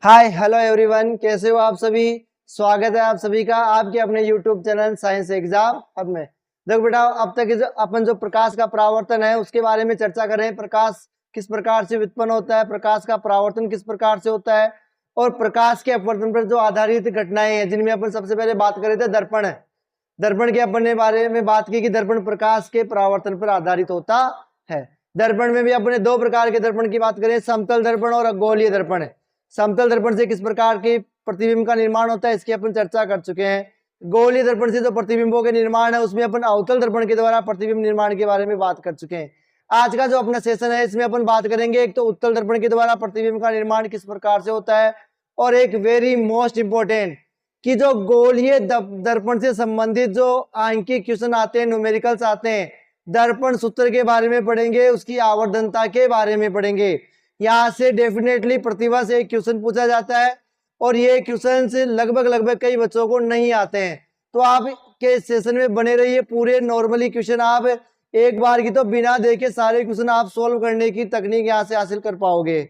Hi hello everyone, कैसे हो आप सभी। स्वागत है आप सभी का आपके अपने YouTube channel science exam hub में। देखो बेटा, अब तक अपन जो प्रकाश का परावर्तन है उसके बारे में चर्चा कर रहे हैं। प्रकाश किस प्रकार से उत्पन्न होता है, प्रकाश का परावर्तन किस प्रकार से होता है, और प्रकाश के अपवर्तन पर जो आधारित घटनाएं हैं जिनमें अपन सबसे पहले बात कर रहे थे दर्पण है। दर्पण के अपन ने बारे में बात की कि दर्पण प्रकाश के परावर्तन पर आधारित होता है। दर्पण में भी अपने दो प्रकार के दर्पण की बात करें, समतल दर्पण और गोलीय दर्पण है। समतल दर्पण से किस प्रकार के प्रतिबिंब का निर्माण होता है इसकी अपन चर्चा कर चुके हैं। गोलीय दर्पण से जो प्रतिबिंबों के निर्माण है उसमें अपन अवतल दर्पण के द्वारा प्रतिबिंब निर्माण के बारे में बात कर चुके हैं। आज का जो अपना सेशन है इसमें अपन बात करेंगे एक तो उत्तल दर्पण के द्वारा प्रतिबिंब का निर्माण किस प्रकार से होता है, और एक वेरी मोस्ट इंपोर्टेंट कि जो गोलीय दर्पण से संबंधित जो आंकिक क्वेश्चन आते हैं, न्यूमेरिकल्स आते हैं, दर्पण सूत्र के बारे में पढ़ेंगे, उसकी आवर्धनता के बारे में पढ़ेंगे। यहाँ से डेफिनेटली प्रतिभा से एक क्वेश्चन पूछा जाता है और ये क्वेश्चन से लगभग कई बच्चों को नहीं आते हैं। तो आप के सेशन में बने रहिए, पूरे नॉर्मली क्वेश्चन आप एक बार की तो बिना देखे सारे क्वेश्चन आप सोल्व करने की तकनीक यहाँ से हासिल कर पाओगे।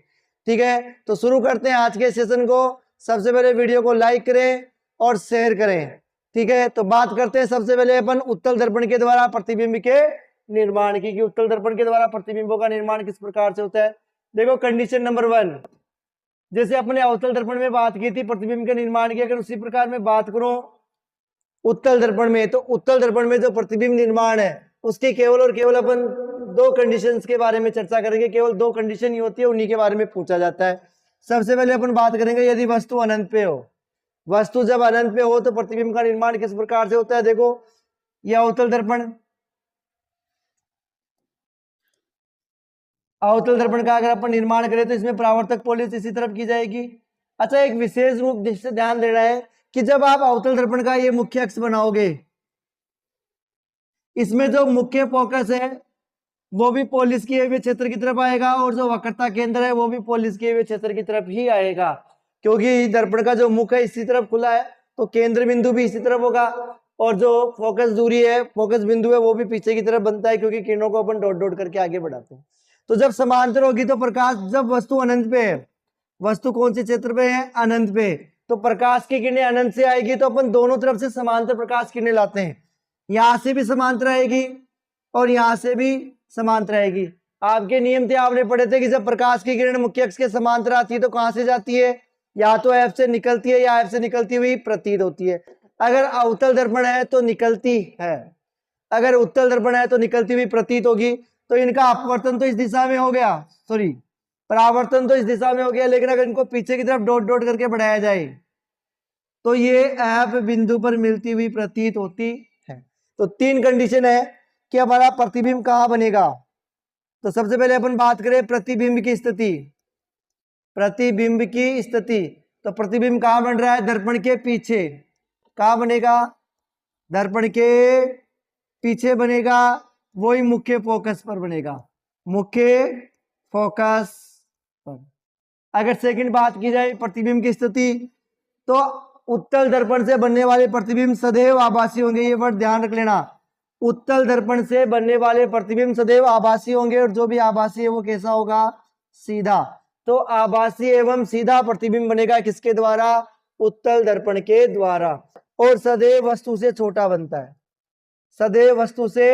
ठीक है, तो शुरू करते हैं आज के सेशन को। सबसे पहले वीडियो को लाइक करें और शेयर करें। ठीक है, तो बात करते हैं सबसे पहले अपन उत्तल दर्पण के द्वारा प्रतिबिंब के निर्माण की, कि उत्तल दर्पण के द्वारा प्रतिबिंबों का निर्माण किस प्रकार से होता है। देखो, कंडीशन नंबर 1, जैसे अपने अवतल दर्पण में बात की थी प्रतिबिंब के निर्माण की, अगर उसी प्रकार में बात करूं उत्तल दर्पण में, तो उत्तल दर्पण में जो प्रतिबिंब निर्माण है उसकी केवल और केवल अपन दो कंडीशंस के बारे में चर्चा करेंगे। केवल दो कंडीशन ही होती है, उन्हीं के बारे में पूछा जाता है। सबसे पहले अपन बात करेंगे यदि वस्तु अनंत पे हो। वस्तु जब अनंत पे हो तो प्रतिबिंब का निर्माण किस प्रकार से होता है। देखो, यह अवतल दर्पण, अवतल दर्पण का अगर अपन निर्माण करें तो इसमें परावर्तक पॉलिश इसी तरफ की जाएगी। अच्छा, एक विशेष रूप जिससे ध्यान देना है कि जब आप अवतल दर्पण का ये मुख्य अक्ष बनाओगे, इसमें जो मुख्य फोकस है वो भी पॉलिश किए हुए क्षेत्र की तरफ आएगा, और जो वक्रता केंद्र है वो भी पॉलिश किए हुए क्षेत्र की तरफ ही आएगा, क्योंकि दर्पण का जो मुख है इसी तरफ खुला है तो केंद्र बिंदु भी इसी तरफ होगा, और जो फोकस दूरी है, फोकस बिंदु है, वो भी पीछे की तरफ बनता है, क्योंकि किरणों को अपन डॉट डॉट करके आगे बढ़ाते हैं। तो जब समांतर होगी तो प्रकाश, जब वस्तु अनंत पे है, वस्तु कौन से क्षेत्र पे है, अनंत पे, तो प्रकाश की किरणें अनंत से आएगी तो अपन दोनों तरफ से समांतर प्रकाश किरणें लाते हैं। यहां से भी समांतर आएगी और यहां से भी समांतर आएगी। आपके नियम थे, आपने पढ़े थे कि जब प्रकाश की किरण मुख्य अक्ष के समांतर आती है तो कहां से जाती है, या तो एफ से निकलती है या एफ से निकलती हुई प्रतीत होती है। अगर अवतल दर्पण है तो निकलती है, अगर उत्तल दर्पण है तो निकलती हुई प्रतीत होगी। तो इनका अपवर्तन तो इस दिशा में हो गया, सॉरी परावर्तन तो इस दिशा में हो गया, लेकिन अगर इनको पीछे की तरफ डॉट डॉट करके बढ़ाया जाए तो ये एफ बिंदु पर मिलती हुई प्रतीत होती है। तो तीन कंडीशन है कि हमारा प्रतिबिंब कहां बनेगा। तो सबसे पहले अपन बात करें प्रतिबिंब की स्थिति, प्रतिबिंब की स्थिति, तो प्रतिबिंब कहां बन रहा है, दर्पण के पीछे। कहां बनेगा, दर्पण के पीछे बनेगा, वही मुख्य फोकस पर बनेगा, मुख्य फोकस पर। अगर सेकंड बात की जाए प्रतिबिंब की स्थिति, तो उत्तल दर्पण से बनने वाले प्रतिबिंब सदैव आभासी होंगे। ये वर्ड ध्यान रख लेना, उत्तल दर्पण से बनने वाले प्रतिबिंब सदैव आभासी होंगे, और जो भी आभासी है वो कैसा होगा, सीधा। तो आभासी एवं सीधा प्रतिबिंब बनेगा किसके द्वारा, उत्तल दर्पण के द्वारा, और सदैव वस्तु से छोटा बनता है, सदैव वस्तु से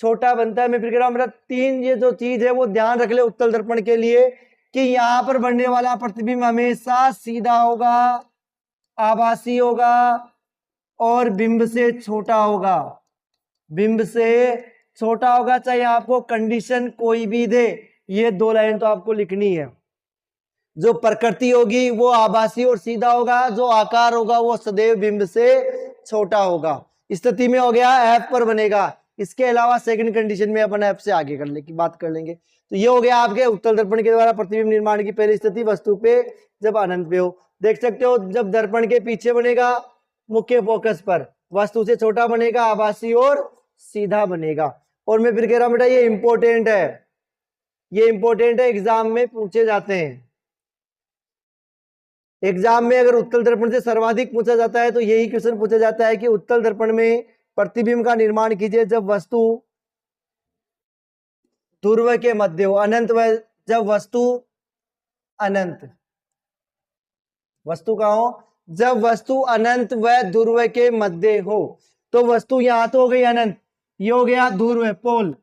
छोटा बनता है। मैं फिर कह रहा हूं, मेरा तीन ये जो चीज है वो ध्यान रख ले उत्तल दर्पण के लिए, कि यहां पर बनने वाला प्रतिबिंब हमेशा सीधा होगा, आभासी होगा, और बिंब से छोटा होगा, बिंब से छोटा होगा, चाहे आपको कंडीशन कोई भी दे। ये दो लाइन तो आपको लिखनी है। जो प्रकृति होगी वो आभासी और सीधा होगा, जो आकार होगा वो सदैव बिंब से छोटा होगा। स्थिति में हो गया, एफ पर बनेगा। इसके अलावा सेकंड कंडीशन में अपन एफ से आगे कर ले की बात कर लेंगे। तो ये हो गया आपके उत्तल दर्पण के द्वारा प्रतिबिंब निर्माण की पहली स्थिति, वस्तु पे जब अनंत पे हो। देख सकते हो, जब दर्पण के पीछे बनेगा मुख्य फोकस पर, वस्तु से छोटा बनेगा, आभासी और सीधा बनेगा। और मैं फिर कह रहा हूं बेटा, ये इंपॉर्टेंट है, ये इंपॉर्टेंट है, एग्जाम में पूछे जाते हैं। एग्जाम में अगर उत्तल दर्पण से सर्वाधिक पूछा जाता है तो यही क्वेश्चन पूछा जाता है कि उत्तल दर्पण में प्रतिबिंब का निर्माण कीजिए जब वस्तु ध्रुव के मध्य हो, अनंत, जब वस्तु अनंत, वस्तु कहाँ हो? जब वस्तु अनंत व ध्रुव के मध्य हो। तो वस्तु यहां तो हो गई अनंत, ये हो गया ध्रुव, पोल।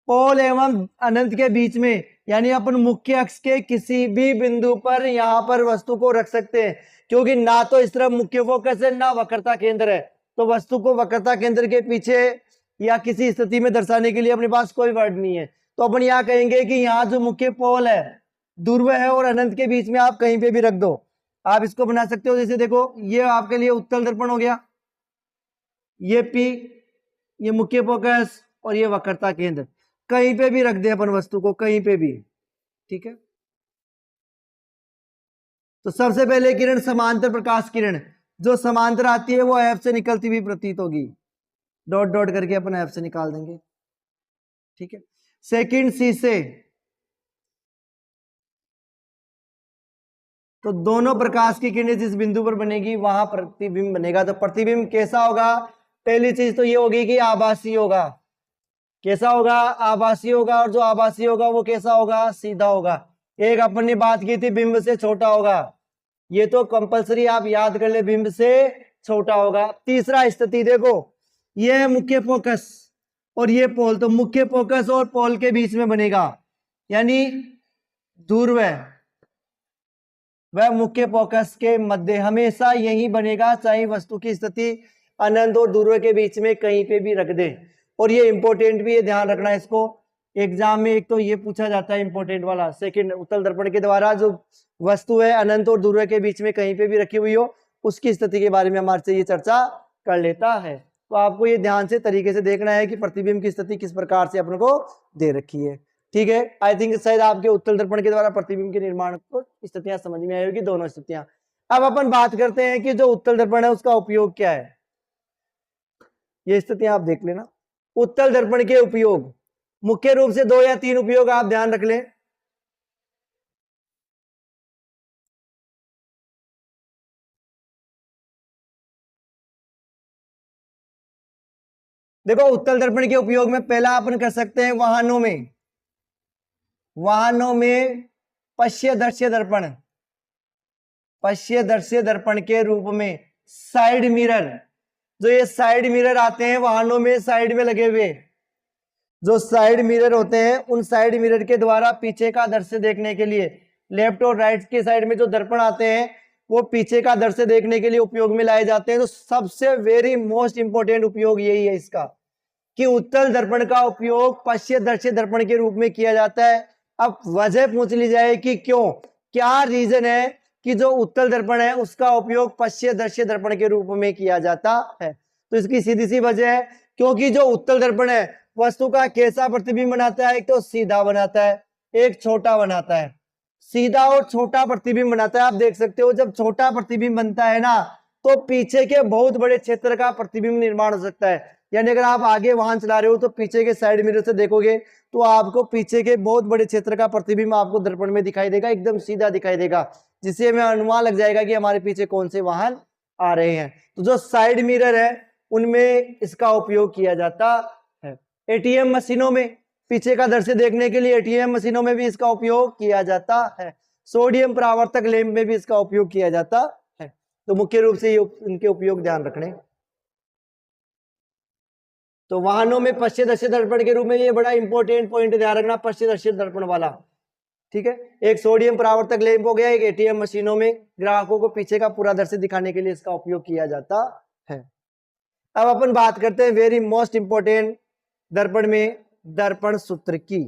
पोल एवं अनंत के बीच में, यानी अपन मुख्य अक्ष के किसी भी बिंदु पर यहां पर वस्तु को रख सकते हैं, क्योंकि ना तो इस तरफ मुख्य फोकस है ना वक्रता केंद्र है। तो वस्तु को वक्रता केंद्र के पीछे या किसी स्थिति में दर्शाने के लिए अपने पास कोई वर्ड नहीं है। तो अपन यहाँ कहेंगे कि यहाँ जो मुख्य पोल है, ध्रुव है और अनंत के बीच में आप कहीं पे भी रख दो। आप इसको बना सकते हो, जैसे देखो ये आपके लिए उत्तल दर्पण हो गया, ये P, ये मुख्य फोकस और ये वक्रता केंद्र। कहीं पे भी रख दे अपन वस्तु को, कहीं पे भी, ठीक है। तो सबसे पहले किरण समांतर प्रकाश किरण, जो समांतर आती है वो F से निकलती हुई प्रतीत होगी। डॉट डॉट करके अपन F से निकाल देंगे, ठीक है। सेकंड C से, तो दोनों प्रकाश की किरणें जिस बिंदु पर बनेगी वहां प्रतिबिंब बनेगा। तो प्रतिबिंब कैसा होगा? पहली चीज तो ये होगी कि आभासी होगा। कैसा होगा? आभासी होगा। और जो आभासी होगा वो कैसा होगा? सीधा होगा। एक अपन ने बात की थी बिंब से छोटा होगा, ये तो कंपलसरी आप याद कर ले, बिंब से छोटा होगा। तीसरा स्थिति देखो, ये है मुख्य फोकस और ये पोल, तो मुख्य फोकस और पोल के बीच में बनेगा, यानी ध्रुव वह मुख्य फोकस के मध्य हमेशा यही बनेगा, चाहे वस्तु की स्थिति अनंत और ध्रुव के बीच में कहीं पे भी रख दे। और ये इंपॉर्टेंट भी है, ध्यान रखना इसको, एग्जाम में एक तो ये पूछा जाता है इंपॉर्टेंट वाला। सेकंड, उत्तल दर्पण के द्वारा जो वस्तु है अनंत और ध्रुव के बीच में कहीं पे भी रखी हुई हो, उसकी स्थिति के बारे में हमारे से ये चर्चा कर लेता है। तो आपको ये ध्यान से तरीके से देखना है कि प्रतिबिंब की स्थिति किस प्रकार से अपन को दे रखी है, ठीक है। आई थिंक शायद आपके उत्तल दर्पण के द्वारा प्रतिबिंब के निर्माण को स्थितियां समझ में आई होगी, दोनों स्थितियां। अब अपन बात करते हैं कि जो उत्तल दर्पण है उसका उपयोग क्या है। ये स्थितियां आप देख लेना। उत्तल दर्पण के उपयोग मुख्य रूप से 2 या 3 उपयोग आप ध्यान रख लें। देखो उत्तल दर्पण के उपयोग में पहला अपन कर सकते हैं वाहनों में पश्यदर्शी दर्पण, पश्यदर्शी दर्पण के रूप में साइड मिरर, जो ये साइड मिरर आते हैं वाहनों में साइड में लगे हुए, जो साइड मिरर होते हैं उन साइड मिरर के द्वारा पीछे का दृश्य देखने के लिए, लेफ्ट और राइट के साइड में जो दर्पण आते हैं वो पीछे का दृश्य देखने के लिए उपयोग में लाए जाते हैं। तो सबसे वेरी मोस्ट इंपोर्टेंट उपयोग यही है इसका, कि उत्तल दर्पण का उपयोग पश्यदर्शी दर्पण के रूप में किया जाता है। अब वजह पूछ ली जाए कि क्यों, क्या रीजन है कि जो उत्तल दर्पण है उसका उपयोग पश्यदर्शी दर्पण के रूप में किया जाता है। तो इसकी सीधी सी वजह है, क्योंकि जो उत्तल दर्पण है वस्तु का कैसा प्रतिबिंब बनाता है, एक तो सीधा बनाता है, एक छोटा बनाता है। सीधा और छोटा प्रतिबिंब बनाता है। आप देख सकते हो जब छोटा प्रतिबिंब बनता है ना, तो पीछे के बहुत बड़े क्षेत्र का प्रतिबिंब निर्माण हो सकता है। यानी अगर आप आगे वाहन चला रहे हो तो पीछे के साइड मिरर से देखोगे तो आपको पीछे के बहुत बड़े क्षेत्र का प्रतिबिंब आपको दर्पण में दिखाई देगा, एकदम सीधा दिखाई देगा, जिससे हमें अनुमान लग जाएगा कि हमारे पीछे कौन से वाहन आ रहे हैं। तो जो साइड मिरर है उनमें इसका उपयोग किया जाता है। एटीएम मशीनों में पीछे का दृश्य देखने के लिए एटीएम मशीनों में भी इसका उपयोग किया जाता है। सोडियम परावर्तक लैंप में भी इसका उपयोग किया जाता है। तो मुख्य रूप से ये इनके उपयोग ध्यान रखने। तो वाहनों में पश्यदर्शी दर्पण के रूप में ये बड़ा इंपॉर्टेंट पॉइंट ध्यान रखना, पश्यदर्शी दर्पण वाला, ठीक है। एक सोडियम परावर्तक लैंप हो गया, एक एटीएम मशीनों में ग्राहकों को पीछे का पूरा दृश्य दिखाने के लिए इसका उपयोग किया जाता है। अब अपन बात करते हैं वेरी मोस्ट इंपॉर्टेंट दर्पण में दर्पण सूत्र की।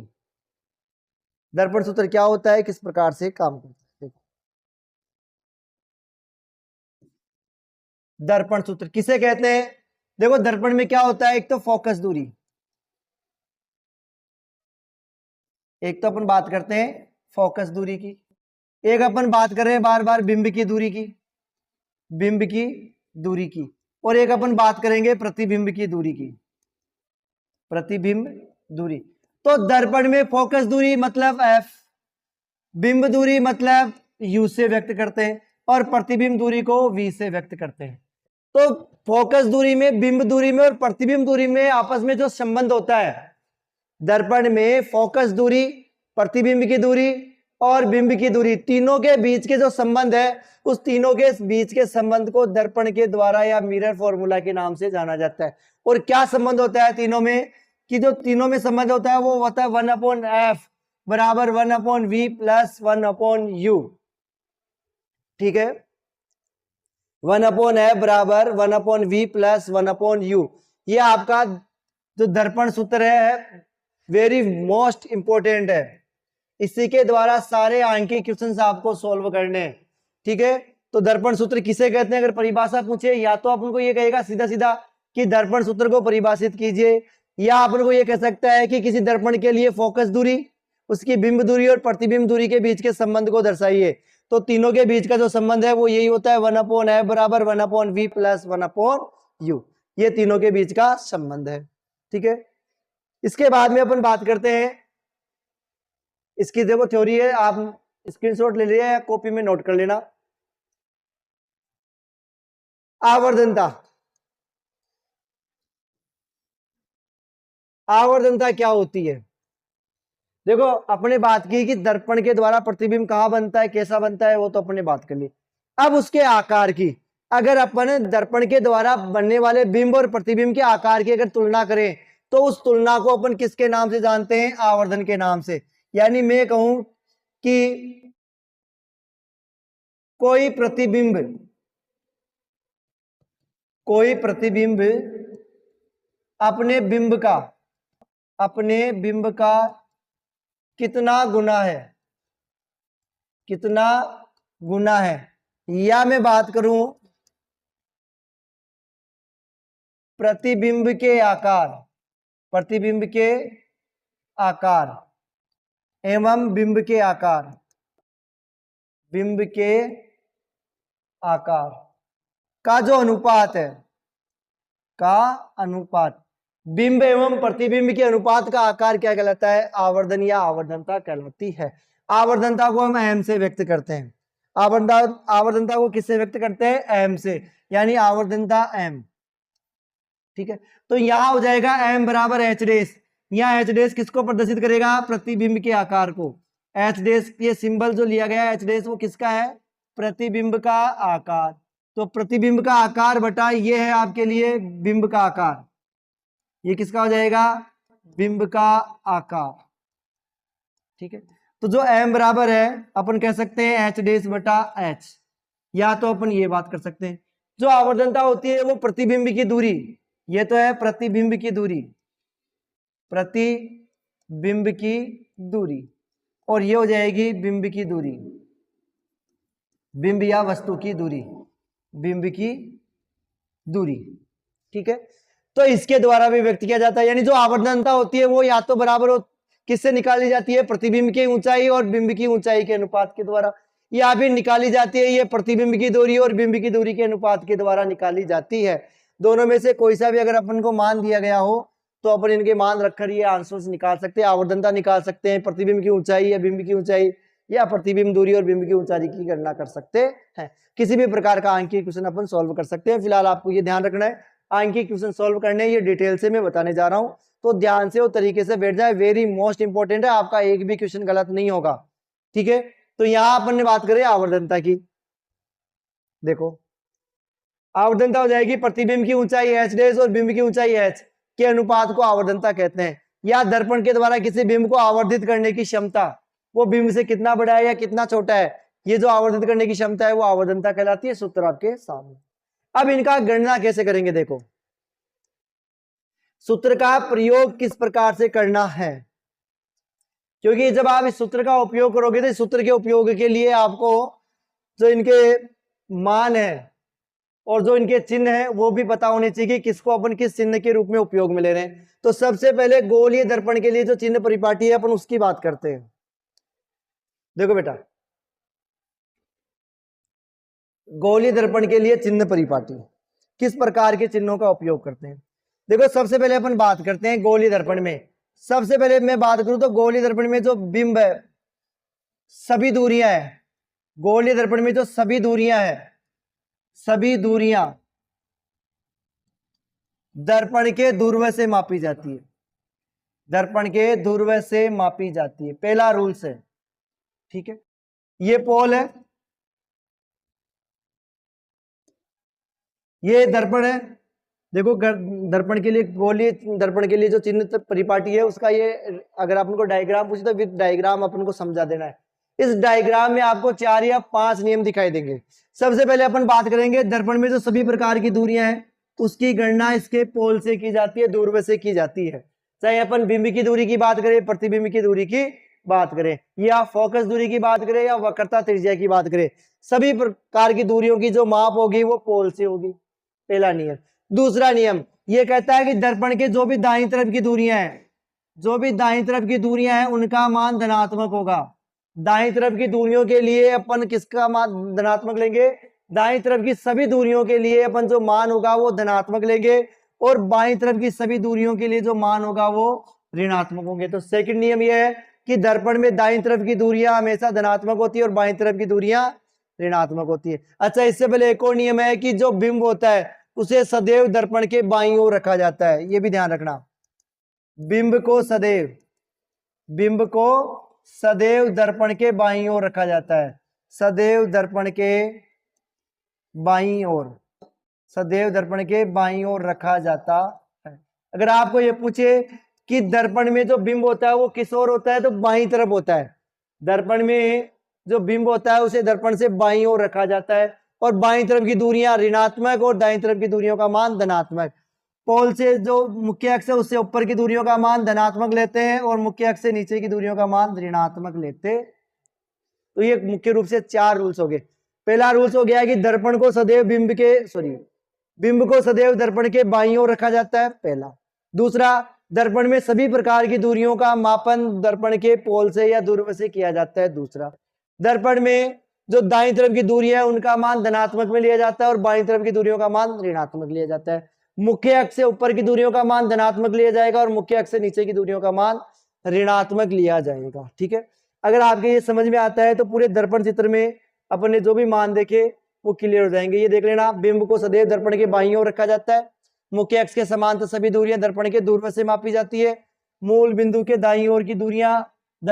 दर्पण सूत्र क्या होता है, किस प्रकार से काम करता है। दर्पण सूत्र किसे कहते हैं? देखो दर्पण में क्या होता है, एक तो फोकस दूरी, एक तो अपन बात करते हैं फोकस दूरी की, एक अपन बात कर रहे हैं बार बार बिंब की दूरी की, बिंब की दूरी की, और एक अपन बात करेंगे प्रतिबिंब की दूरी की, प्रतिबिंब दूरी। तो दर्पण में फोकस दूरी मतलब F, बिंब दूरी मतलब U से व्यक्त करते हैं, और प्रतिबिंब दूरी को V से व्यक्त करते हैं। तो फोकस दूरी में, बिंब दूरी में और प्रतिबिंब दूरी में आपस में जो संबंध होता है, दर्पण में फोकस दूरी, प्रतिबिंब की दूरी और बिंब की दूरी, तीनों के बीच के जो संबंध है उस तीनों के बीच के संबंध को दर्पण के द्वारा या मिरर फॉर्मूला के नाम से जाना जाता है। और क्या संबंध होता है तीनों में, कि जो तीनों में संबंध होता है वो होता है 1/f बराबर 1/v प्लस 1/u। ठीक है, 1/f बराबर 1/v प्लस 1/u। ये आपका जो दर्पण सूत्र है वेरी मोस्ट इंपोर्टेंट है, इसी के द्वारा सारे आंकिक क्वेश्चंस आपको सॉल्व करने हैं। ठीक है, तो दर्पण सूत्र किसे कहते हैं, अगर परिभाषा पूछे या तो आप उनको ये कहेगा सीधा सीधा कि दर्पण सूत्र को परिभाषित कीजिए, या आप उनको ये कह सकता है कि किसी दर्पण के लिए फोकस दूरी, उसकी बिंब दूरी और प्रतिबिंब दूरी के बीच के संबंध को दर्शाइए। तो तीनों के बीच का जो संबंध है वो यही होता है 1/f बराबर 1/v प्लस 1/u। ये तीनों के बीच का संबंध है। ठीक है, इसके बाद में अपन बात करते हैं, इसकी देखो थ्योरी है, आप स्क्रीनशॉट ले लिया या कॉपी में नोट कर लेना। आवर्धनता, आवर्धनता क्या होती है? देखो अपने बात की कि दर्पण के द्वारा प्रतिबिंब कहां बनता है, कैसा बनता है, वो तो अपने बात कर ली। अब उसके आकार की, अगर अपन दर्पण के द्वारा बनने वाले बिंब और प्रतिबिंब के आकार की अगर तुलना करें तो उस तुलना को अपन किसके नाम से जानते हैं, आवर्धन के नाम से। यानी मैं कहूं कि कोई प्रतिबिंब अपने बिंब का कितना गुना है, या मैं बात करूं प्रतिबिंब के आकार एवं बिंब के आकार का जो अनुपात है, बिंब एवं प्रतिबिंब के अनुपात का आकार क्या कहलाता है, आवर्धन या आवर्धनता कहलाती है। आवर्धनता को हम एम से व्यक्त करते हैं, आवर्धनता को किससे व्यक्त करते हैं, एम से, यानी आवर्धनता एम। ठीक है, तो यहां हो जाएगा एम बराबर एच डेस। यहाँ एच डेस किसको प्रदर्शित करेगा, प्रतिबिंब के आकार को। एच डेस ये सिंबल जो लिया गया है एच डेस वो किसका है, प्रतिबिंब का आकार। तो प्रतिबिंब का आकार बटा ये है आपके लिए बिंब का आकार, ये किसका हो जाएगा, बिंब का आकार। ठीक है, तो जो m बराबर है अपन कह सकते हैं एच डेस बटा एच, या तो अपन ये बात कर सकते हैं जो आवर्धनता होती है वो प्रतिबिंब की दूरी, ये तो है प्रतिबिंब की दूरी, और ये हो जाएगी बिंब की दूरी, बिंब या वस्तु की दूरी, बिंब की दूरी। ठीक है, तो इसके द्वारा भी व्यक्त किया जाता है। यानी जो आवर्धनता होती है वो या तो बराबर किससे निकाली जाती है, प्रतिबिंब की ऊंचाई और बिंब की ऊंचाई के अनुपात के द्वारा, या फिर निकाली जाती है ये प्रतिबिंब की दूरी और बिंब की दूरी के अनुपात के द्वारा निकाली जाती है। दोनों में से कोई सा भी अगर अपन को मान दिया गया हो तो अपन इनके मान रखकर ये आंसर निकाल सकते हैं, आवर्धनता निकाल सकते हैं, प्रतिबिंब की ऊंचाई या बिंब की ऊंचाई, या प्रतिबिंब दूरी और बिंब की ऊंचाई की गणना कर सकते हैं। किसी भी प्रकार का आंकिक क्वेश्चन अपन सॉल्व कर सकते हैं। फिलहाल आपको ये ध्यान रखना है आंकिक क्वेश्चन सॉल्व करने ये डिटेल से मैं बताने जा रहा हूं, तो ध्यान से और तरीके से बैठ जाए, वेरी मोस्ट इंपॉर्टेंट है, आपका एक भी क्वेश्चन गलत नहीं होगा। ठीक है, तो यहां अपन ने बात करें आवर्धनता की। देखो आवर्धनता हो जाएगी प्रतिबिंब की ऊंचाई h डेस और बिंब की ऊंचाई h के अनुपात को आवर्धनता कहते हैं, या दर्पण के द्वारा किसी बिंब को आवर्धित करने की क्षमता, वो बिंब से कितना बड़ा है या कितना छोटा है, ये जो आवर्धित करने की क्षमता है वो आवर्धनता कहलाती है। सूत्र आपके सामने। अब इनका गणना कैसे करेंगे, देखो सूत्र का प्रयोग किस प्रकार से करना है, क्योंकि जब आप इस सूत्र का उपयोग करोगे तो इस सूत्र के उपयोग के लिए आपको जो इनके मान है और जो इनके चिन्ह है वो भी पता होने चाहिए कि किसको अपन किस चिन्ह के रूप में उपयोग में ले रहे हैं। तो सबसे पहले गोलीय दर्पण के लिए जो चिन्ह परिपाटी है अपन उसकी बात करते हैं। देखो बेटा, गोलीय दर्पण के लिए चिन्ह परिपाटी किस प्रकार के चिन्हों का उपयोग करते हैं। देखो सबसे पहले अपन बात करते हैं गोलीय दर्पण में। सबसे पहले मैं बात करूं तो गोलीय दर्पण में जो बिंब है सभी दूरियां है, गोलीय दर्पण में जो सभी दूरियां है, सभी दूरियां दर्पण के ध्रुव से मापी जाती है, दर्पण के ध्रुव से मापी जाती है। पहला रूल्स है, ठीक है, ये पोल है, ये दर्पण है। देखो दर्पण के लिए गोली, दर्पण के लिए जो चिन्ह परिपाटी है उसका ये, अगर आप उनको डायग्राम पूछे तो विद डायग्राम अपन को समझा देना है। इस डायग्राम में आपको 4 या 5 नियम दिखाई देंगे। सबसे पहले अपन बात करेंगे दर्पण में जो सभी प्रकार की दूरियां हैं उसकी गणना इसके पोल से की जाती है, दूरवश से की जाती है। चाहे अपन बिंब की दूरी की बात करें, प्रतिबिंब की दूरी की बात करें, या फोकस दूरी की बात करें, या वक्रता त्रिज्या की बात करें, सभी प्रकार की दूरियों की जो माप होगी वो पोल से होगी। पहला नियम। दूसरा नियम ये कहता है कि दर्पण के जो भी दाईं तरफ की दूरियां हैं, जो भी दाईं तरफ की दूरियां हैं उनका मान धनात्मक होगा। दाईं तरफ की दूरियों के लिए अपन किसका मान धनात्मक लेंगे? दाईं तरफ की सभी दूरियों के लिए अपन जो मान होगा वो धनात्मक लेंगे, और बाईं तरफ की सभी दूरियों के लिए जो मान होगा वो ऋणात्मक होंगे। तो सेकंड नियम ये है कि दर्पण में दाईं तरफ की दूरियां हमेशा धनात्मक होती है और बाईं तरफ की दूरियां ऋणात्मक होती है। अच्छा, इससे पहले एक और नियम है कि जो बिंब होता है उसे सदैव दर्पण के बाईं ओर रखा जाता है, ये भी ध्यान रखना। बिंब को सदैव दर्पण के बाईं ओर रखा जाता है, सदैव दर्पण के बाईं ओर, सदैव दर्पण के बाईं ओर रखा जाता है। अगर आपको ये पूछे कि दर्पण में जो बिंब होता है वो किस ओर होता है, तो बाईं तरफ होता है। दर्पण में जो बिंब होता है उसे दर्पण से बाईं ओर रखा जाता है, और बाईं तरफ की दूरियां ऋणात्मक और दाईं तरफ की दूरियों का मान धनात्मक। पोल से जो मुख्य अक्ष है उससे ऊपर की दूरियों का मान धनात्मक लेते हैं, और मुख्य अक्ष से नीचे की दूरियों का मान ऋणात्मक लेते। तो ये मुख्य रूप से 4 रूल्स हो गए। पहला रूल्स हो गया कि दर्पण को सदैव बिंब को सदैव दर्पण के बाईं ओर रखा जाता है, पहला। दूसरा, दर्पण में सभी प्रकार की दूरियों का मापन दर्पण के पोल से या दूरवश से किया जाता है, दूसरा। दर्पण में जो दाईं तरफ की दूरी है उनका मान धनात्मक में लिया जाता है और बाईं तरफ की दूरियों का मान ऋणात्मक लिया जाता है। मुख्य अक्ष से ऊपर की दूरियों का मान धनात्मक लिया जाएगा और मुख्य अक्ष से नीचे की दूरियों का मान ऋणात्मक लिया जाएगा। ठीक है, अगर आपके ये समझ में आता है तो पूरे दर्पण चित्र में अपन ने जो भी मान देखे वो क्लियर हो जाएंगे। ये देख लेना, बिंब को सदैव दर्पण के बाईं ओर रखा जाता है, मुख्य अक्ष के समांतर सभी दूरियां दर्पण के दूरवश से मापी जाती है, मूल बिंदु के दाईं ओर की दूरियां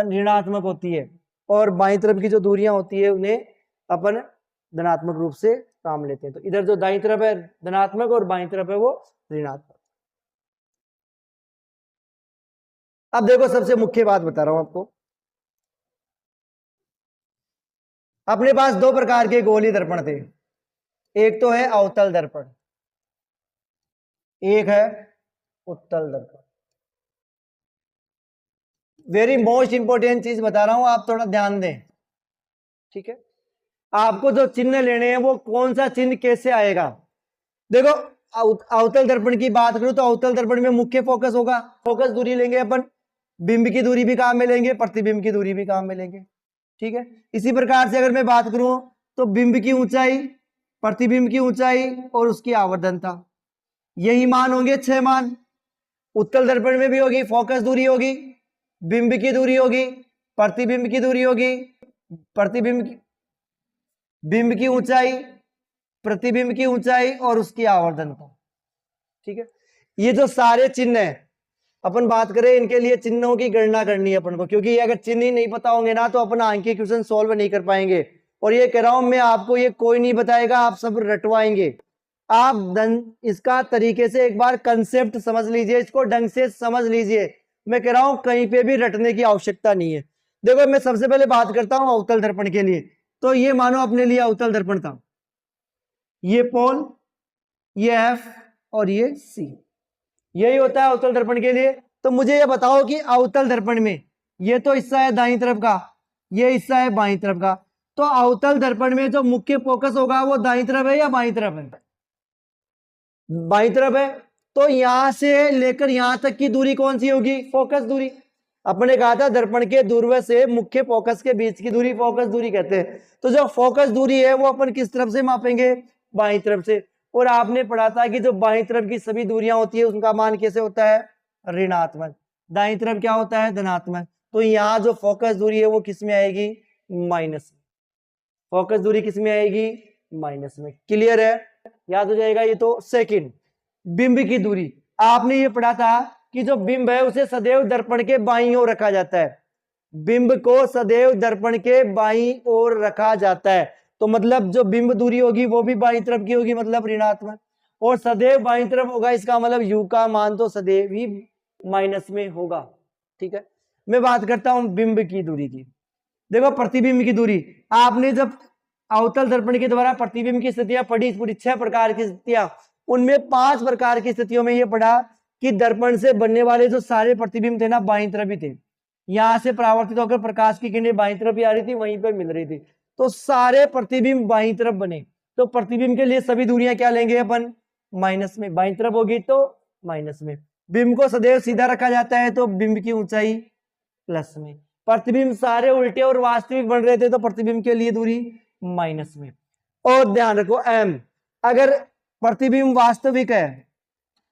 ऋणात्मक होती है, और बाईं तरफ की जो दूरियां होती है उन्हें अपन धनात्मक रूप से काम लेते हैं। तो इधर जो दाईं तरफ है धनात्मक और बाईं तरफ है वो ऋणात्मक। अब देखो, सबसे मुख्य बात बता रहा हूं आपको। अपने पास 2 प्रकार के गोलीय दर्पण थे। एक तो है अवतल दर्पण, एक है उत्तल दर्पण। वेरी मोस्ट इंपोर्टेंट चीज बता रहा हूं, आप थोड़ा ध्यान दें। ठीक है, आपको जो चिन्ह लेने हैं वो कौन सा चिन्ह कैसे आएगा। देखो, अवतल दर्पण की बात करूं तो अवतल दर्पण में मुख्य फोकस होगा, फोकस दूरी लेंगे अपन, बिंब की दूरी भी काम में लेंगे, प्रतिबिंब की दूरी भी काम में लेंगे। ठीक है, इसी प्रकार से अगर मैं बात करूं तो बिंब की ऊंचाई, प्रतिबिंब की ऊंचाई और उसकी आवर्धनता, यही मान होंगे 6 मान। उत्तल दर्पण में भी होगी, फोकस दूरी होगी, बिंब की दूरी होगी, प्रतिबिंब की दूरी होगी, बिंब की ऊंचाई, प्रतिबिंब की ऊंचाई और उसकी आवर्धनता। ठीक है, ये जो सारे चिन्ह है अपन बात करें, इनके लिए चिन्हों की गणना करनी है अपन को, क्योंकि अगर चिन्ह ही नहीं पता होंगे ना तो अपन अंक के क्वेश्चन सॉल्व नहीं कर पाएंगे। और ये कह रहा हूं मैं आपको, ये कोई नहीं बताएगा, आप सब रटवाएंगे। आप इसका तरीके से एक बार कंसेप्ट समझ लीजिए, इसको ढंग से समझ लीजिए। मैं कह रहा हूं कहीं पे भी रटने की आवश्यकता नहीं है। देखो, मैं सबसे पहले बात करता हूं अवतल दर्पण के लिए। तो ये मानो अपने लिए अवतल दर्पण था, ये पोल, ये एफ और ये सी, यही होता है अवतल दर्पण के लिए। तो मुझे ये बताओ कि अवतल दर्पण में ये तो हिस्सा है दाईं तरफ का, ये हिस्सा है बाईं तरफ का, तो अवतल दर्पण में जो मुख्य फोकस होगा वो दाईं तरफ है या बाईं तरफ है? बाईं तरफ है। तो यहां से लेकर यहां तक की दूरी कौन सी होगी? फोकस दूरी। अपने कहा था दर्पण के दूरवश से मुख्य फोकस के बीच की दूरी फोकस दूरी कहते हैं। तो जो फोकस दूरी है वो अपन किस तरफ से मापेंगे? बाईं तरफ से। और आपने पढ़ा था कि जो बाईं तरफ की सभी दूरियां होती है उनका मान कैसे होता है? ऋणात्मक। दाईं तरफ क्या होता है? धनात्मक। तो यहाँ जो फोकस दूरी है वो किस में आएगी? माइनस में। फोकस दूरी किस में आएगी? माइनस में। क्लियर है? याद हो जाएगा ये तो। सेकंड, बिंब की दूरी। आपने ये पढ़ा था कि जो बिंब है उसे सदैव दर्पण के बाईं ओर रखा जाता है। बिंब को सदैव दर्पण के बाईं ओर रखा जाता है। तो मतलब जो बिंब दूरी होगी वो भी बाईं तरफ की होगी, मतलब ऋणात्मक, और सदैव बाईं तरफ होगा, इसका मतलब u का मान तो सदैव ही माइनस में होगा। ठीक है, मैं बात करता हूं बिंब की दूरी की। देखो प्रतिबिंब की दूरी, आपने जब अवतल दर्पण के द्वारा प्रतिबिंब की स्थितियां पढ़ी, पूरी 6 प्रकार की स्थितियां, उनमें 5 प्रकार की स्थितियों में यह पढ़ा कि दर्पण से बनने वाले जो सारे प्रतिबिंब थे ना बाईं तरफ ही थे। यहां से परावर्तित होकर प्रकाश की किरणें बाईं तरफ ही आ रही थी, वहीं पर मिल रही थी, तो सारे प्रतिबिंब बाईं तरफ बने। तो प्रतिबिंब के लिए सभी दूरियां क्या लेंगे अपन, माइनस में, बाईं तरफ होगी तो माइनस में। बिंब को सदैव सीधा रखा जाता है तो बिंब की ऊंचाई प्लस में। प्रतिबिंब सारे उल्टे और वास्तविक बन रहे थे तो प्रतिबिंब के लिए दूरी माइनस में। और ध्यान रखो m, अगर प्रतिबिंब वास्तविक है,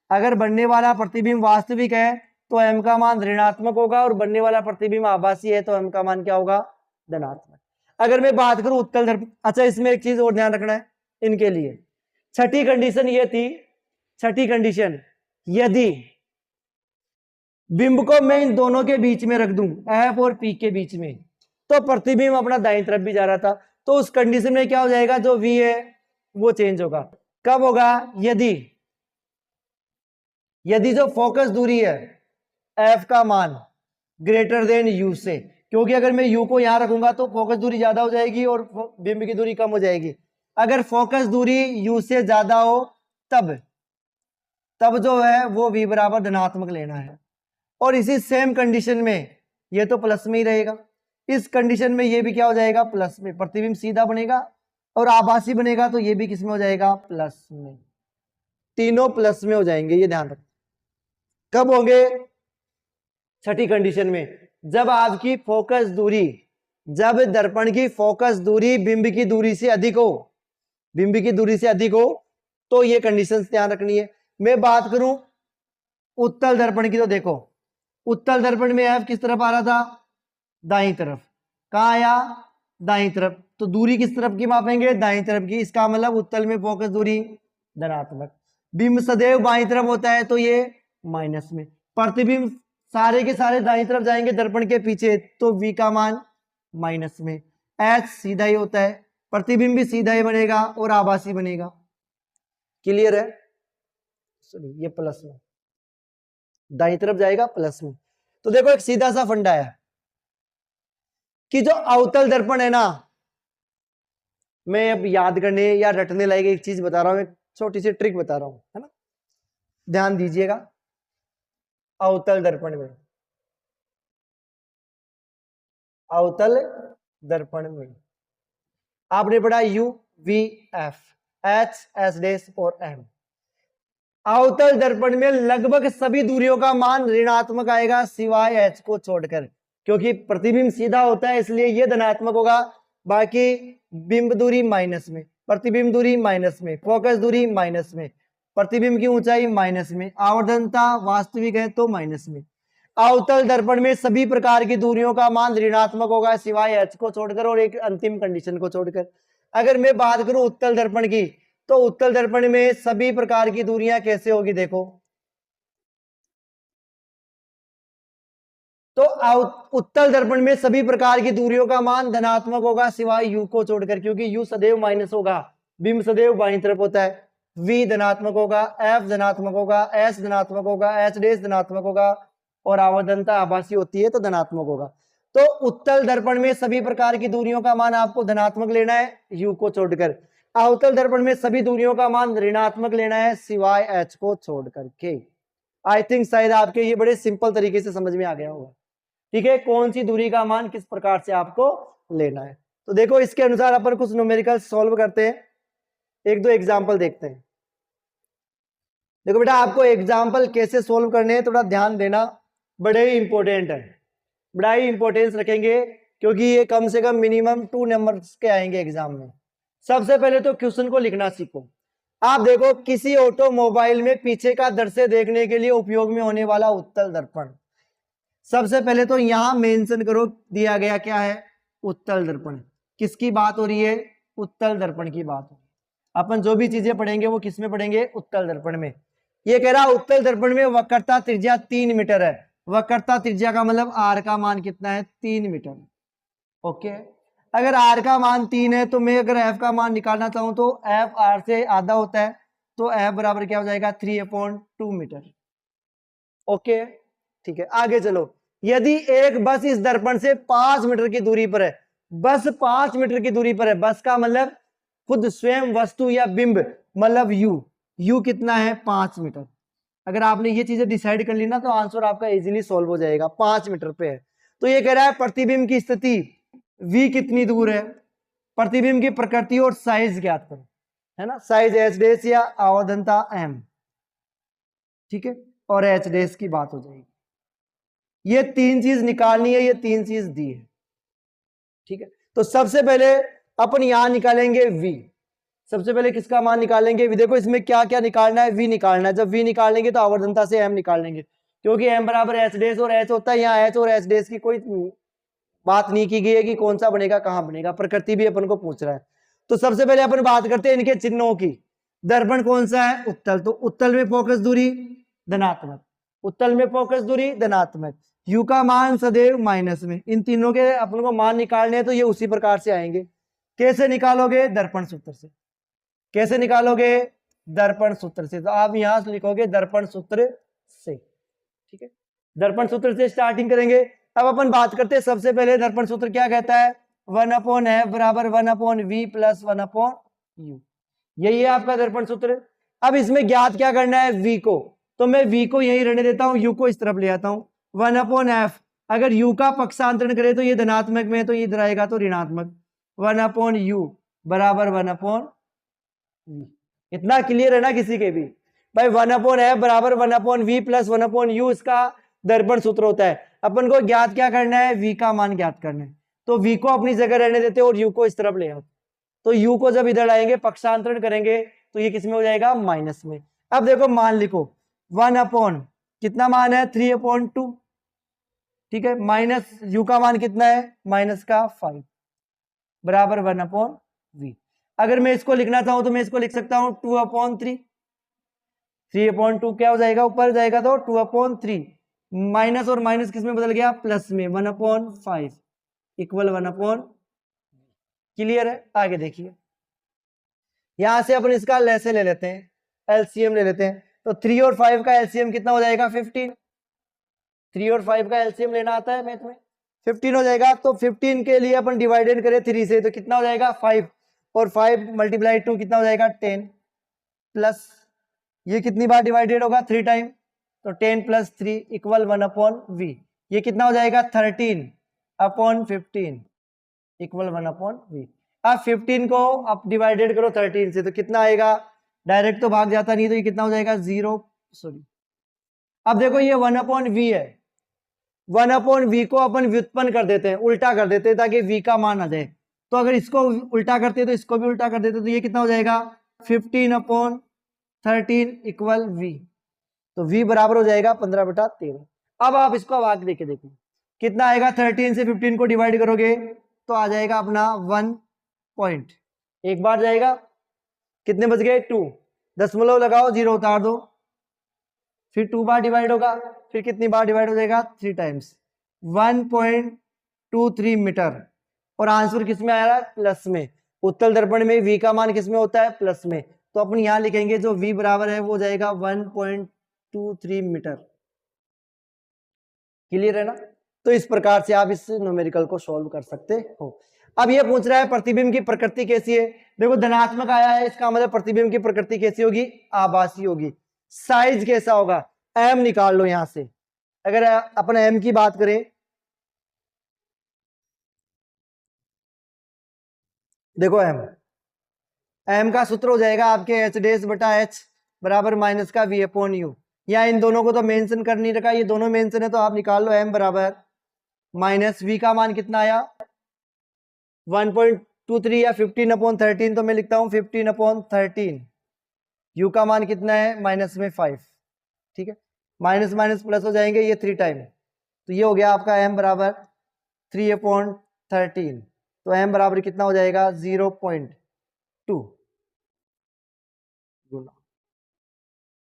अगर बनने वाला प्रतिबिंब वास्तविक है तो m का मान ऋणात्मक होगा, और बनने वाला प्रतिबिंब आभासी है तो m का मान क्या होगा, धनात्मक। अगर मैं बात करूं उत्तल दर्पण, अच्छा इसमें एक चीज और ध्यान रखना है इनके लिए। छठी कंडीशन ये थी, छठी कंडीशन, यदि बिंब को मैं इन दोनों के बीच में रख दूं, F और P के बीच में, तो प्रतिबिंब अपना दाईं तरफ भी जा रहा था, तो उस कंडीशन में क्या हो जाएगा, जो V है वो चेंज होगा। कब होगा, यदि जो फोकस दूरी है F का मान ग्रेटर देन U से, क्योंकि अगर मैं U को यहां रखूंगा तो फोकस दूरी ज्यादा हो जाएगी और बिंब की दूरी कम हो जाएगी। अगर फोकस दूरी U से ज्यादा हो तब जो है वो V बराबर धनात्मक लेना है। और इसी सेम कंडीशन में ये तो प्लस में ही रहेगा, इस कंडीशन में ये भी क्या हो जाएगा, प्लस में। प्रतिबिंब सीधा बनेगा और आभासी बनेगा तो ये भी किस में हो जाएगा, प्लस में। तीनों प्लस में हो जाएंगे, ये ध्यान रखना। कब होंगे, छठी कंडीशन में, जब आपकी फोकस दूरी, जब दर्पण की फोकस दूरी बिंब की दूरी से अधिक हो, बिंब की दूरी से अधिक हो तो ये कंडीशन ध्यान रखनी है। मैं बात करूं उत्तल दर्पण की, तो देखो उत्तल दर्पण में F किस तरफ आ रहा था, दाईं तरफ। कहां आया, दाईं तरफ, तो दूरी किस तरफ की मापेंगे, दाईं तरफ की। इसका मतलब उत्तल में फोकस दूरी धनात्मक। बिंब सदैव बाईं तरफ होता है तो ये माइनस में। प्रतिबिंब सारे के सारे दाईं तरफ जाएंगे दर्पण के पीछे तो V का मान माइनस में। H सीधा ही होता है, प्रतिबिंब भी सीधा ही बनेगा और आभासी बनेगा। क्लियर है, सॉरी ये प्लस में, दाईं तरफ जाएगा प्लस में। तो देखो एक सीधा सा फंडा है कि जो अवतल दर्पण है ना, मैं अब याद करने या रटने लायक एक चीज बता रहा हूं, एक छोटी सी ट्रिक बता रहा हूं, है ना, ध्यान दीजिएगा। अवतल दर्पण में, अवतल दर्पण में आपने पढ़ा U V F H S dash और M। अवतल दर्पण में लगभग सभी दूरियों का मान ऋणात्मक आएगा सिवाय H को छोड़कर, क्योंकि प्रतिबिंब सीधा होता है इसलिए यह धनात्मक होगा। बाकी बिंब दूरी माइनस में, प्रतिबिंब दूरी माइनस में, फोकस दूरी माइनस में, प्रतिबिंब की ऊंचाई माइनस में, आवर्धनता वास्तविक है तो माइनस में। अवतल दर्पण में सभी प्रकार की दूरियों का मान ऋणात्मक होगा सिवाय H को छोड़कर और एक अंतिम कंडीशन को छोड़कर। अगर मैं बात करूं उत्तल दर्पण की, तो उत्तल दर्पण में सभी प्रकार की दूरियां कैसे होगी, देखो तो उत्तल दर्पण में सभी प्रकार की दूरियों का मान धनात्मक होगा सिवाय U को छोड़कर, क्योंकि U सदैव माइनस होगा, बिंब सदैव बाईं तरफ होता है। V धनात्मक होगा, F धनात्मक होगा, S धनात्मक होगा, H डैश धनात्मक होगा और आवर्धनता आभासी होती है तो धनात्मक होगा। तो उत्तल दर्पण में सभी प्रकार की दूरियों का मान आपको धनात्मक लेना है U को छोड़कर। अवतल दर्पण में सभी दूरियों का मान ऋणात्मक लेना है सिवाय H को छोड़ करके। आई थिंक शायद आपके ये बड़े सिंपल तरीके से समझ में आ गया होगा। ठीक है, कौन सी दूरी का मान किस प्रकार से आपको लेना है। तो देखो इसके अनुसार अपन कुछ न्यूमेरिकल सॉल्व करते हैं, एक दो एग्जांपल देखते हैं। देखो बेटा आपको एग्जांपल कैसे सॉल्व करने हैं थोड़ा ध्यान देना, बड़े ही इंपॉर्टेंट है, बड़ा ही इंपॉर्टेंस रखेंगे क्योंकि ये कम से कम मिनिमम 2 नंबर्स के आएंगे एग्जाम में। सबसे पहले तो क्वेश्चन को लिखना सीखो। आप देखो किसी ऑटोमोबाइल में पीछे का दृश्य देखने के लिए उपयोग में होने वाला उत्तल दर्पण, सबसे पहले तो यहां मेंशन करो, दिया गया क्या है, उत्तल दर्पण। किसकी बात हो रही है, उत्तल दर्पण की बात हो रही है। अपन जो भी चीजें पढ़ेंगे वो किस में पढ़ेंगे, उत्तल दर्पण में। ये कह रहा उत्तल दर्पण में वक्रता त्रिज्या 3 मीटर है, वक्रता त्रिज्या का मतलब आर का मान कितना है 3 मीटर। ओके, अगर आर का मान 3 है तो मैं अगर एफ का मान निकालना चाहूं तो एफ आर से आधा होता है, तो एफ बराबर क्या हो जाएगा 3/2 मीटर। ओके, ठीक है, आगे चलो। यदि एक बस इस दर्पण से 5 मीटर की दूरी पर है, बस 5 मीटर की दूरी पर है, बस का मतलब खुद स्वयं वस्तु या बिंब, मतलब यू कितना है 5 मीटर। अगर आपने ये चीजें डिसाइड कर ली ना तो आंसर आपका इजीली सॉल्व हो जाएगा। 5 मीटर पे है तो ये कह रहा है प्रतिबिंब की स्थिति v कितनी दूर है, प्रतिबिंब की प्रकृति और साइज ज्ञात करो, है ना, साइज एच डेस या आवर्धनता m, ठीक है, और एच डेस की बात हो जाएगी। ये 3 चीज निकालनी है, ये 3 चीज दी है, ठीक है। तो सबसे पहले अपन यहां निकालेंगे v, सबसे पहले किसका मान निकालेंगे v। देखो इसमें क्या क्या निकालना है, v निकालना है। जब v निकालेंगे तो आवर्धनता से m निकाल लेंगे, क्योंकि m बराबर एच डेस और h होता है। यहाँ h और एच डेस की कोई बात नहीं की गई है कि कौन सा बनेगा कहां बनेगा, प्रकृति भी अपन को पूछ रहा है। तो सबसे पहले अपन बात करते हैं इनके चिन्हों की। दर्पण कौन सा है, उत्तल, तो उत्तल में फोकस दूरी धनात्मक, उत्तल में फोकस दूरी धनात्मक, u का मान सदैव माइनस में। इन तीनों के अपन को मान निकालने हैं तो ये उसी प्रकार से आएंगे। कैसे निकालोगे, दर्पण सूत्र से। कैसे निकालोगे, दर्पण सूत्र से। तो आप यहां से लिखोगे दर्पण सूत्र से, ठीक है, दर्पण सूत्र से स्टार्टिंग करेंगे। अब अपन बात करते हैं सबसे पहले दर्पण सूत्र क्या कहता है, 1/f बराबर 1/v प्लस 1/u, यही है आपका दर्पण सूत्र। अब इसमें ज्ञात क्या करना है, v को, तो मैं v को यही रहने देता हूं, u को इस तरफ ले आता हूं। 1/f, अगर u का पक्षांतरण करे तो ये धनात्मक में है तो ये इधर आएगा तो ऋणात्मक। 1/u बराबर 1/v, इतना क्लियर है ना किसी के भी भाई। 1/f बराबर 1/v प्लस 1/u इसका दर्पण सूत्र होता है। अपन को ज्ञात क्या करना है, v का मान ज्ञात करना है, तो v को अपनी जगह रहने देते और u को इस तरफ ले आते। तो u को जब इधर लाएंगे पक्षांतरण करेंगे तो ये किस में हो जाएगा, माइनस में। अब देखो मान लिखो 1/ कितना मान है 3/2, ठीक है, माइनस u का मान कितना है माइनस का 5 बराबर 1/v। अगर मैं इसको लिखना चाहूं तो मैं इसको लिख सकता हूं 2/3, 3/2 क्या हो जाएगा, ऊपर जाएगा तो 2/3, माइनस और माइनस किस में बदल गया, प्लस में, 1/5 इक्वल 1/, क्लियर है। आगे देखिए, यहां से अपन इसका लैसे ले लेते हैं, एलसीएम ले लेते हैं। तो 3 और 5 का एलसीएम कितना हो जाएगा 15, 3 और 5 का एलसीएम लेना आता है मैथ में, 15 हो जाएगा। तो 15 के लिए अपन डिवाइडेड करें 3 से तो कितना हो जाएगा 5, और 5 × 2 कितना हो जाएगा 10, प्लस ये कितनी बार डिवाइडेड होगा 3 टाइम, तो 10 + 3 इक्वल 1/v। ये कितना हो जाएगा 13/15 इक्वल 1/v। अब 15 को आप डिवाइडेड करो 13 से तो कितना आएगा, डायरेक्ट तो भाग जाता नहीं, तो ये कितना हो जाएगा 0, सॉरी। अब देखो ये 1/v है, 1/v को अपन व्युत्पन्न कर देते हैं, उल्टा कर देते हैं ताकि v का मान आ जाए। तो अगर इसको उल्टा करते हैं तो इसको भी उल्टा कर देते हैं, तो ये कितना हो जाएगा 15/13 इक्वल v। तो v बराबर हो जाएगा 15/13। अब आप इसको भाग देके देखो कितना आएगा, 13 से 15 को डिवाइड करोगे तो आ जाएगा अपना 1 पॉइंट, एक बार जाएगा, कितने बच गए 2, दशमलव लगाओ 0 उतार दो, फिर 2 बार डिवाइड होगा, फिर कितनी बार डिवाइड हो जाएगा 3 टाइम्स, 1.23 मीटर। और आंसर किस में आ रहा है, प्लस में। उत्तल दर्पण में v का मान किस में होता है, प्लस में। तो अपन यहां लिखेंगे जो v बराबर है वो हो जाएगा 1.23 मीटर, क्लियर है ना। तो इस प्रकार से आप इस न्यूमेरिकल को सॉल्व कर सकते हो। अब ये पूछ रहा है प्रतिबिंब की प्रकृति कैसी है। देखो धनात्मक आया है, इसका मतलब प्रतिबिंब की प्रकृति कैसी होगी, आभासी होगी। साइज कैसा होगा, m निकाल लो यहां से। अगर अपन m की बात करें, देखो m का सूत्र हो जाएगा आपके h डेस बटा h बराबर माइनस का v/u। या इन दोनों को तो मेंशन कर नहीं रखा, ये दोनों मेंशन है तो आप निकाल लो m बराबर माइनस v का मान कितना आया 1.23 या 15/13, तो मैं लिखता हूं 15/13। u का मान कितना है माइनस में 5, ठीक है, माइनस माइनस प्लस हो जाएंगे ये 3 टाइम, तो ये हो गया आपका m बराबर 3/13। तो m बराबर कितना हो जाएगा 0.2 गुना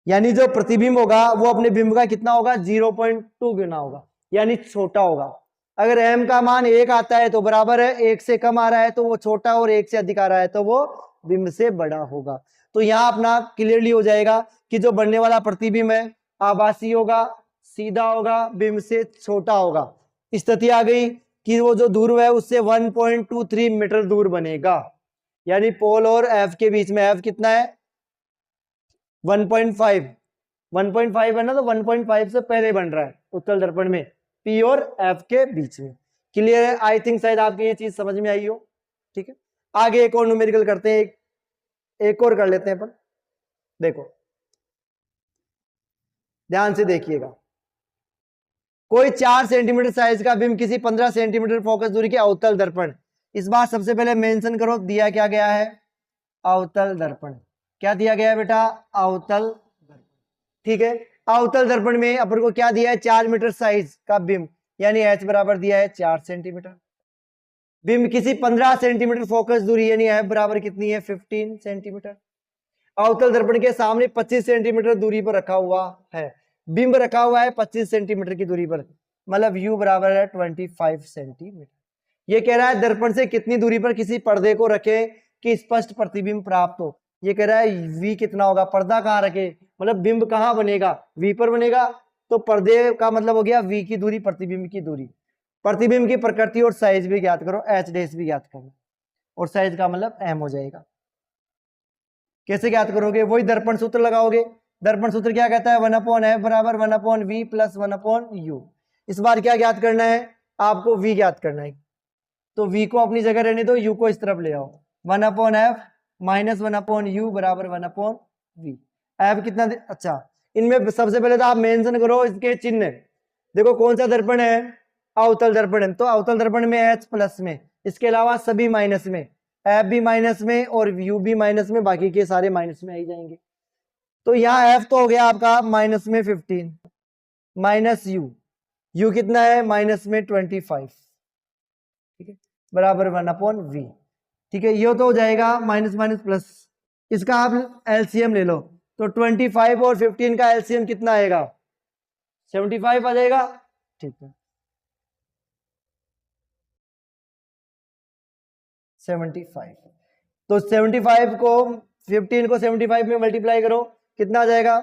यानी जो प्रतिबिंब होगा वो अपने बिंब का कितना होगा 0.2 गुना होगा, यानी छोटा होगा। अगर m का मान 1 आता है तो बराबर है, 1 से कम आ रहा है तो वो छोटा, और 1 से अधिक आ रहा है तो वो बिंब से बड़ा होगा। तो यहाँ अपना क्लियरली हो जाएगा कि जो बनने वाला प्रतिबिंब है आभासी होगा, सीधा होगा, बिंब से छोटा होगा। स्थिति आ गई कि वो जो ध्रुव है उससे 1.23 मीटर दूर बनेगा, यानी पोल और एफ के बीच में। एफ कितना है 1.5, 1.5 है ना, तो 1.5 से पहले बन रहा है उत्तल दर्पण में, पी और एफ के बीच में। क्लियर है? आई थिंक शायद आपकी ये चीज समझ में आई हो। ठीक है, आगे एक और न्यूमेरिकल करते हैं, एक और कर लेते हैं अपन। देखो ध्यान से देखिएगा, कोई 4 सेंटीमीटर साइज का बिंब किसी 15 सेंटीमीटर फोकस दूरी के अवतल दर्पण, इस बार सबसे पहले मेंशन करो दिया क्या गया है, अवतल दर्पण। क्या दिया गया है बेटा, अवतल दर्पण। ठीक है, अवतल दर्पण में अपन को क्या दिया है, 4 मीटर साइज का बिंब, यानी h बराबर दिया है 4 सेंटीमीटर। बिंब किसी 15 सेंटीमीटर फोकस दूरी, यानी f बराबर कितनी है 15 सेंटीमीटर। अवतल दर्पण के सामने 25 सेंटीमीटर दूरी पर रखा हुआ है, बिंब रखा हुआ है 25 सेंटीमीटर की दूरी पर, मतलब u बराबर है 25 सेंटीमीटर। ये कह रहा है दर्पण से कितनी दूरी पर किसी पर्दे को रखे कि स्पष्ट प्रतिबिंब प्राप्त हो। ये कह रहा है v कितना होगा, पर्दा कहाँ रखे, मतलब बिंब कहाँ बनेगा, v पर बनेगा, तो पर्दे का मतलब हो गया v की दूरी, प्रतिबिंब की दूरी। प्रतिबिंब की प्रकृति और साइज भी ज्ञात करो, h डैश भी ज्ञात करो, और साइज का मतलब m हो जाएगा। कैसे ज्ञात करोगे, वही दर्पण सूत्र लगाओगे। दर्पण सूत्र क्या कहता है, 1/f बराबर 1/v प्लस 1/u। इस बार क्या ज्ञात करना है, आपको v ज्ञात करना है, तो v को अपनी जगह रहने दो, u को इस तरफ ले आओ। 1/f माइनस 1/u बराबर 1/v। f कितना अच्छा, इनमें सबसे पहले तो आप मेंशन करो इसके चिन्ह। देखो कौन सा दर्पण है, अवतल दर्पण है, तो अवतल दर्पण में h प्लस में, इसके अलावा सभी माइनस में, f भी माइनस में और u भी माइनस में, बाकी के सारे माइनस में आ ही जाएंगे। तो यहाँ f तो हो गया आपका माइनस में 15 माइनस u कितना है माइनस में 25, ठीक है, बराबर 1/v। ठीक है, ये तो हो जाएगा माइनस माइनस प्लस, इसका आप एलसीएम ले लो, तो 25 और 15 का एलसीएम कितना आएगा, 75 आ जाएगा। ठीक है, 75, तो 75 को 15 को 75 में मल्टीप्लाई करो, कितना आ जाएगा,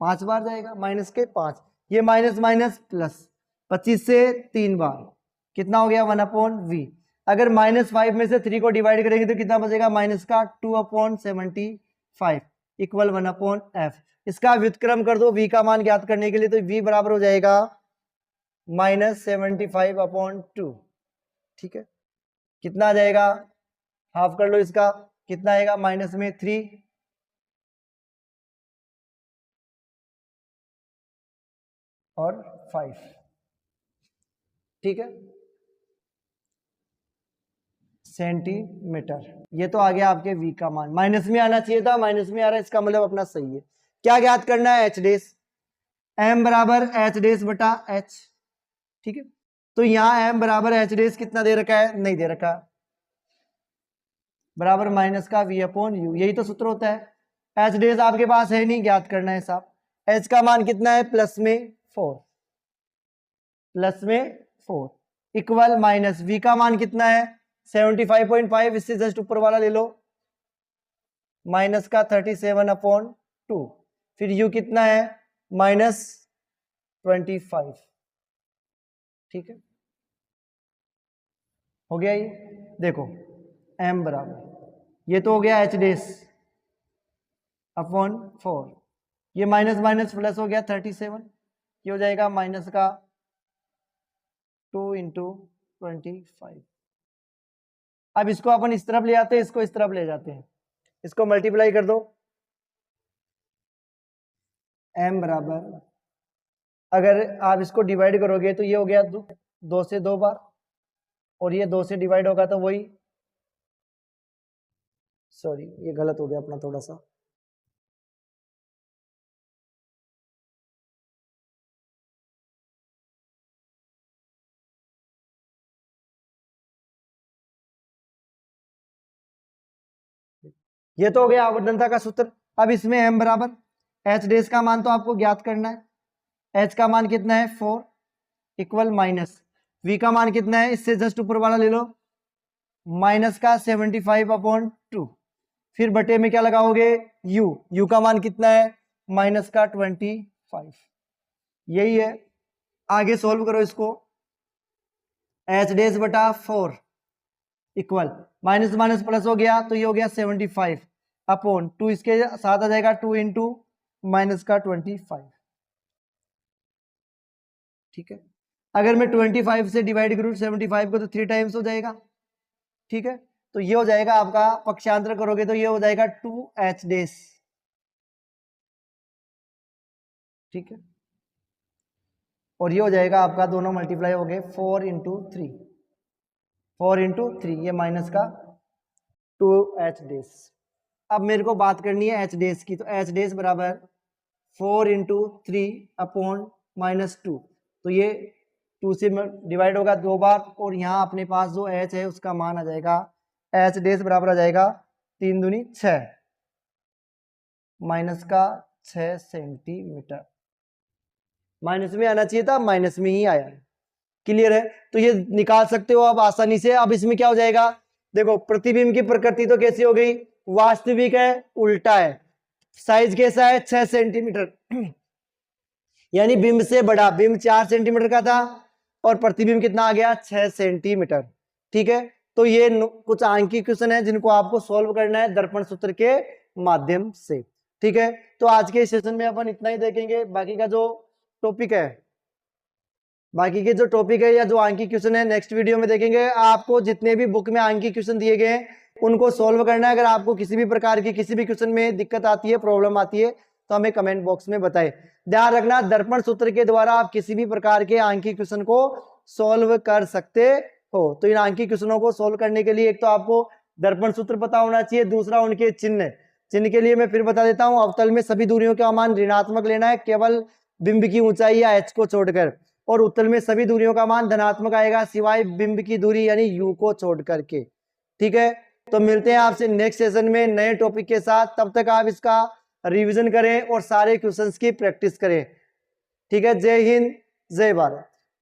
5 बार जाएगा, माइनस के 5, ये माइनस माइनस प्लस, 25 से 3 बार, कितना हो गया 1/v। अगर -5 में से 3 को डिवाइड करेंगे तो कितना बचेगा, माइनस का 2/75 इक्वल 1/f। इसका व्युत्क्रम कर दो v का मान ज्ञात करने के लिए, तो v बराबर हो जाएगा -75/2। ठीक है, कितना आ जाएगा, हाफ कर लो इसका, कितना आएगा माइनस में 3 और 5। ठीक है, सेंटीमीटर। ये तो आ गया आपके v का मान, माइनस में आना चाहिए था, माइनस में आ रहा है, इसका मतलब अपना सही है। क्या ज्ञात करना है, h डेस, m बराबर h डेस बटा h। ठीक है, तो यहाँ m बराबर h डेस कितना दे रखा है, नहीं दे रखा, बराबर माइनस का v अपॉन u, यही तो सूत्र होता है। h डेस आपके पास है नहीं, ज्ञात करना है साहब। h का मान कितना है, प्लस में 4, प्लस में 4 इक्वल माइनस v का मान कितना है 75.5, इससे जस्ट ऊपर वाला ले लो, माइनस का 37/2, फिर u कितना है -25। ठीक है, हो गया ये, देखो m बराबर, ये तो हो गया h डेस अपॉन 4, ये माइनस माइनस प्लस हो गया 37, ये हो जाएगा माइनस का 2 × 25। अब इसको अपन इस तरफ ले आते हैं, इसको इस तरफ ले जाते हैं, इसको मल्टीप्लाई कर दो, m बराबर, अगर आप इसको डिवाइड करोगे तो ये हो गया 2 से 2 बार, और ये 2 से डिवाइड होगा तो वही, सॉरी ये गलत हो गया अपना थोड़ा सा, ये तो हो गया आवर्धनता का सूत्र। अब इसमें m बराबर h डेस का मान तो आपको ज्ञात करना है। h का मान कितना है 4 इक्वल माइनस v का मान कितना है, इससे जस्ट ऊपर वाला ले लो, माइनस का 75/2, फिर बटे में क्या लगाओगे u का मान कितना है माइनस का 25। यही है, आगे सॉल्व करो इसको। h डेस बटा 4 इक्वल माइनस माइनस प्लस हो गया तो ये हो गया 75/2, इसके साथ आ जाएगा 2 इंटू माइनस का 25। ठीक है, अगर मैं 25 से डिवाइड करूं 75 को तो 3 टाइम्स हो जाएगा। ठीक है, तो ये हो जाएगा आपका, पक्षांतर करोगे तो ये हो जाएगा 2h डेस। ठीक है, और ये हो जाएगा आपका, दोनों मल्टीप्लाई हो गए 4 इंटू 3, ये माइनस का 2h डेस। अब मेरे को बात करनी है h डेस की, तो h डेस बराबर 4 इंटू 3/-2, तो ये 2 से डिवाइड होगा 2 बार, और यहाँ अपने पास जो h है उसका मान आ जाएगा, h डेस बराबर आ जाएगा 3 दूनी 6 माइनस का 6 सेंटीमीटर। माइनस में आना चाहिए था, माइनस में ही आया। क्लियर है, तो ये निकाल सकते हो आप आसानी से। अब इसमें क्या हो जाएगा, देखो प्रतिबिंब की प्रकृति तो कैसी हो गई, वास्तविक है, उल्टा है। साइज कैसा है 6 सेंटीमीटर, यानी बिंब से बड़ा, बिंब 4 सेंटीमीटर का था और प्रतिबिंब कितना आ गया 6 सेंटीमीटर। ठीक है, तो ये कुछ आंकिक क्वेश्चन है जिनको आपको सॉल्व करना है दर्पण सूत्र के माध्यम से। ठीक है, तो आज के सेशन में अपन इतना ही देखेंगे। बाकी का जो टॉपिक है, बाकी के जो टॉपिक है या जो आंकिक क्वेश्चन है नेक्स्ट वीडियो में देखेंगे। आपको जितने भी बुक में आंकिक क्वेश्चन दिए गए हैं उनको सॉल्व करना है। अगर आपको किसी भी प्रकार की किसी भी क्वेश्चन में दिक्कत आती है, प्रॉब्लम आती है, तो हमें कमेंट बॉक्स में बताएं। ध्यान रखना, दर्पण सूत्र के द्वारा आप किसी भी प्रकार के आंकिक क्वेश्चन को सॉल्व कर सकते हो। तो इन आंकिक क्वेश्चनों को सॉल्व करने के लिए एक तो आपको दर्पण सूत्र पता होना चाहिए, दूसरा उनके चिन्ह के लिए मैं फिर बता देता हूं। अवतल में सभी दूरियों का मान ऋणात्मक लेना है, केवल बिंब की ऊंचाई या h को छोड़कर, और उत्तल में सभी दूरियों का मान धनात्मक आएगा सिवाय बिंब की दूरी यानी u को छोड़ करके। ठीक है, तो मिलते हैं आपसे नेक्स्ट सेशन में नए टॉपिक के साथ। तब तक आप इसका रिवीजन करें और सारे क्वेश्चंस की प्रैक्टिस करें। ठीक है, जय हिंद, जय भारत।